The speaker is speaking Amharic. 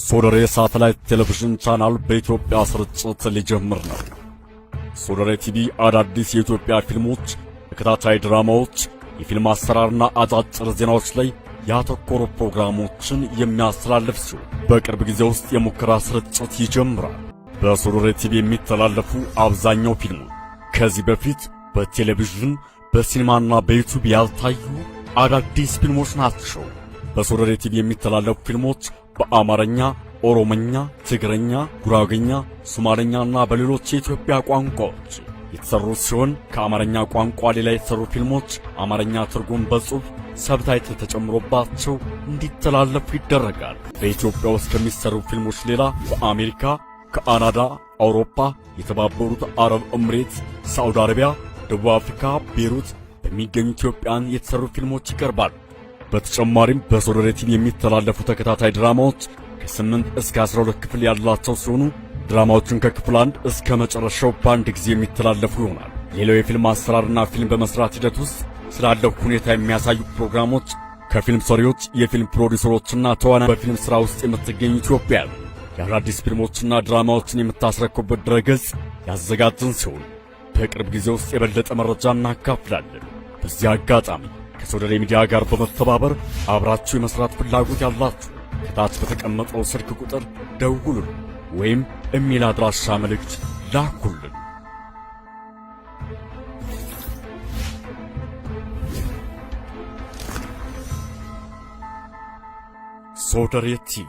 ሶደሬ ሳተላይት ቴሌቪዥን ቻናል በኢትዮጵያ ስርጭት ሊጀምር ነው። ሶደሬ ቲቪ አዳዲስ የኢትዮጵያ ፊልሞች፣ ተከታታይ ድራማዎች፣ የፊልም አሰራርና አጫጭር ዜናዎች ላይ ያተኮሩ ፕሮግራሞችን የሚያስተላልፍ ሲሆን በቅርብ ጊዜ ውስጥ የሙከራ ስርጭት ይጀምራል። በሶደሬ ቲቪ የሚተላለፉ አብዛኛው ፊልሞች ከዚህ በፊት በቴሌቪዥን በሲኒማና በዩቲዩብ ያልታዩ አዳዲስ ፊልሞች ናቸው። በሶደሬ ቲቪ የሚተላለፉ ፊልሞች በአማርኛ፣ ኦሮሞኛ፣ ትግረኛ፣ ጉራጌኛ፣ ሶማሌኛና በሌሎች የኢትዮጵያ ቋንቋዎች የተሰሩ ሲሆን ከአማርኛ ቋንቋ ሌላ የተሰሩ ፊልሞች አማርኛ ትርጉም በጽሑፍ ሰብታይትል ተጨምሮባቸው እንዲተላለፉ ይደረጋል። በኢትዮጵያ ውስጥ ከሚሰሩ ፊልሞች ሌላ በአሜሪካ፣ ካናዳ፣ አውሮፓ፣ የተባበሩት አረብ ኤምሬት፣ ሳዑዲ አረቢያ፣ ደቡብ አፍሪካ ቤይሩት በሚገኙ ኢትዮጵያን የተሰሩ ፊልሞች ይቀርባሉ። በተጨማሪም በሶደሬ ቲቪ የሚተላለፉ ተከታታይ ድራማዎች ከ8 እስከ 12 ክፍል ያላቸው ሲሆኑ ድራማዎቹን ከክፍል 1 እስከ መጨረሻው በአንድ ጊዜ የሚተላለፉ ይሆናል። ሌላው የፊልም አሰራርና ፊልም በመስራት ሂደት ውስጥ ስላለው ሁኔታ የሚያሳዩ ፕሮግራሞች ከፊልም ሰሪዎች፣ የፊልም ፕሮዲውሰሮችና ተዋናዮች በፊልም ሥራ ውስጥ የምትገኙ ኢትዮጵያውያን የአዳዲስ ፊልሞችና ድራማዎችን የምታስረክቡበት ድረገጽ ያዘጋጀን ሲሆን በቅርብ ጊዜ ውስጥ የበለጠ መረጃ እናካፍላለን። በዚህ አጋጣሚ ከሶደሬ ሚዲያ ጋር በመተባበር አብራችሁ የመስራት ፍላጎት ያላችሁ ከታች በተቀመጠው ስልክ ቁጥር ደውሉልን ወይም ኢሜል አድራሻ መልእክት ላኩልን። ሶደሬ ቲቪ